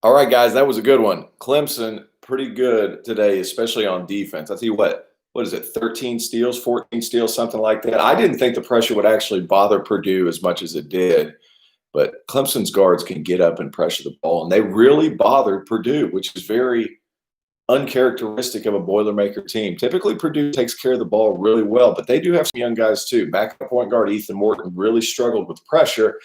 All right, guys, that was a good one. Clemson, pretty good today, especially on defense. I'll tell you what is it, 13 steals, 14 steals, something like that? I didn't think the pressure would actually bother Purdue as much as it did, but Clemson's guards can get up and pressure the ball, and they really bothered Purdue, which is very uncharacteristic of a Boilermaker team. Typically, Purdue takes care of the ball really well, but they do have some young guys too. Backup point guard Ethan Morton really struggled with pressure,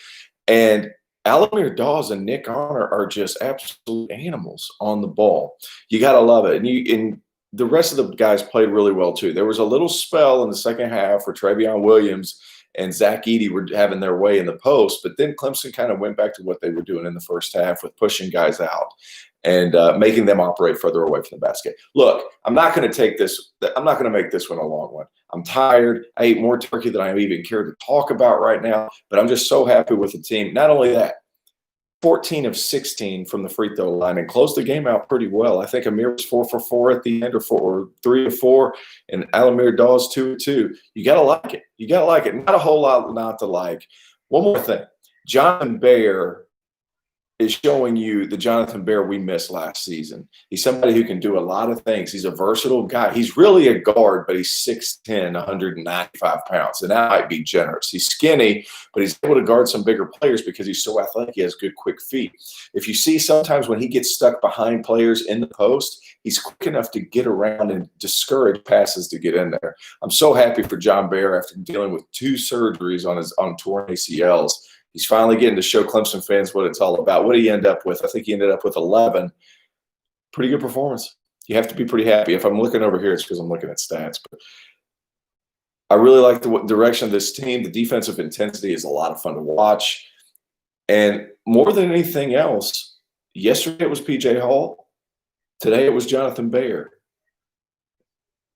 and Alamir Dawes and Nick Honor are just absolute animals on the ball. You got to love it. And the rest of the guys played really well too. There was a little spell in the second half where Travion Williams and Zach Edey were having their way in the post, but then Clemson kind of went back to what they were doing in the first half with pushing guys out and making them operate further away from the basket. Look, I'm not going to make this one a long one. I'm tired. I ate more turkey than I even care to talk about right now, but I'm just so happy with the team. Not only that, 14 of 16 from the free throw line and closed the game out pretty well. I think Amir was 4 for 4 at the end, or 3 of 4, and Alamir Dawes 2 of 2. You got to like it. You got to like it. Not a whole lot not to like. One more thing. Jonathan Bayer is showing you the Jonathan Bayer we missed last season. He's somebody who can do a lot of things. He's a versatile guy. He's really a guard, but he's 6'10", 195 pounds, and that might be generous. He's skinny, but he's able to guard some bigger players because he's so athletic. He has good, quick feet. If you see sometimes when he gets stuck behind players in the post, he's quick enough to get around and discourage passes to get in there. I'm so happy for John Bayer after dealing with 2 surgeries on torn ACLs. He's finally getting to show Clemson fans what it's all about. What did he end up with? I think he ended up with 11. Pretty good performance. You have to be pretty happy. If I'm looking over here, it's because I'm looking at stats. But I really like the direction of this team. The defensive intensity is a lot of fun to watch. And more than anything else, yesterday it was P.J. Hall. Today it was Jonathan Bayer.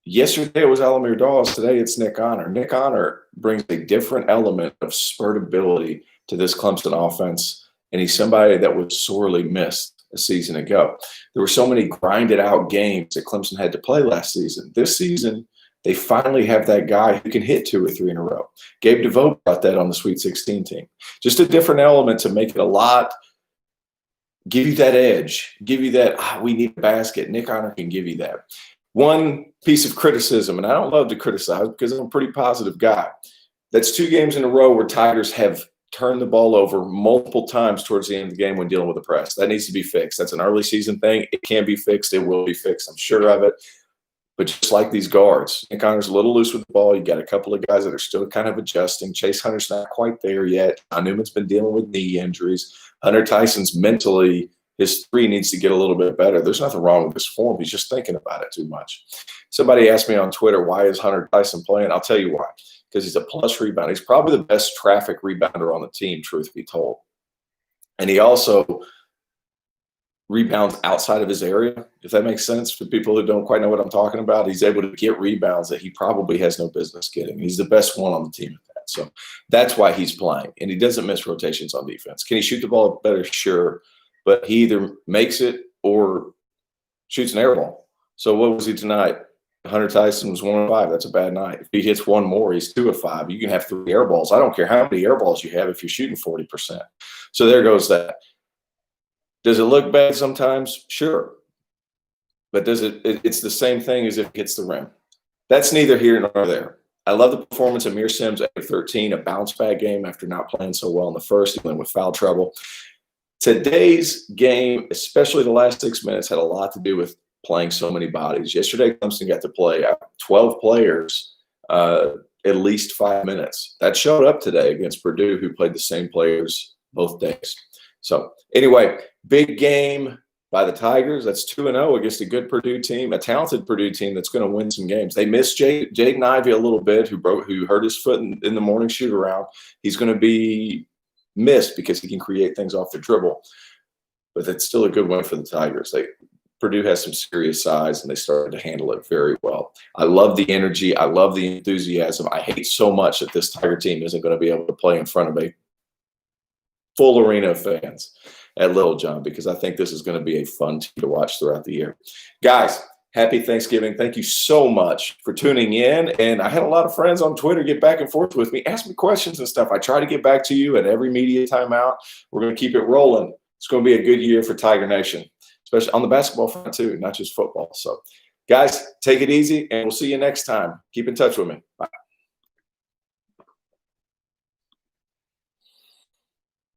Yesterday it was Alamir Dawes. Today it's Nick Honor. Nick Honor brings a different element of spurt ability to this Clemson offense, and he's somebody that was sorely missed a season ago. There were so many grinded out games that Clemson had to play last season. This season, they finally have that guy who can hit 2 or 3 in a row. Gabe DeVoe brought that on the Sweet 16 team. Just a different element to make it a lot, give you that edge, give you that, we need a basket. Nick Honor can give you that. One piece of criticism, and I don't love to criticize because I'm a pretty positive guy. That's 2 games in a row where Tigers have turned the ball over multiple times towards the end of the game when dealing with the press. That needs to be fixed. That's an early season thing. It can be fixed. It will be fixed. I'm sure of it. But just like these guards, Nick Connor's a little loose with the ball. You got a couple of guys that are still kind of adjusting. Chase Hunter's not quite there yet. John Newman's been dealing with knee injuries. Hunter Tyson's mentally, his 3 needs to get a little bit better. There's nothing wrong with his form. He's just thinking about it too much. Somebody asked me on Twitter, why is Hunter Tyson playing? I'll tell you why. Because he's a plus rebounder. He's probably the best traffic rebounder on the team, truth be told. And he also rebounds outside of his area, if that makes sense for people who don't quite know what I'm talking about. He's able to get rebounds that he probably has no business getting. He's the best one on the team at that. So that's why he's playing. And he doesn't miss rotations on defense. Can he shoot the ball better? Sure. But he either makes it or shoots an air ball. So what was he tonight? Hunter Tyson was 1 of 5. That's a bad night. If he hits 1 more, he's 2 of 5. You can have 3 air balls. I don't care how many air balls you have if you're shooting 40%. So there goes that. Does it look bad sometimes? Sure. But it's the same thing as if it hits the rim. That's neither here nor there. I love the performance of Amir Sims at 13, a bounce-back game after not playing so well in the first, dealing with foul trouble. Today's game, especially the last 6 minutes, had a lot to do with playing so many bodies. Yesterday, Clemson got to play 12 players at least 5 minutes. That showed up today against Purdue, who played the same players both days. So anyway, big game by the Tigers. That's 2-0 against a good Purdue team, a talented Purdue team that's going to win some games. They missed Jaden Ivey a little bit, who hurt his foot in the morning shoot-around. He's going to be missed because he can create things off the dribble. But it's still a good win for the Tigers. Purdue has some serious size, and they started to handle it very well. I love the energy. I love the enthusiasm. I hate so much that this Tiger team isn't going to be able to play in front of a full arena of fans at Little John, because I think this is going to be a fun team to watch throughout the year. Guys, happy Thanksgiving. Thank you so much for tuning in. And I had a lot of friends on Twitter get back and forth with me, ask me questions and stuff. I try to get back to you at every media timeout. We're going to keep it rolling. It's going to be a good year for Tiger Nation, especially on the basketball front too, not just football. So, guys, take it easy, and we'll see you next time. Keep in touch with me. Bye.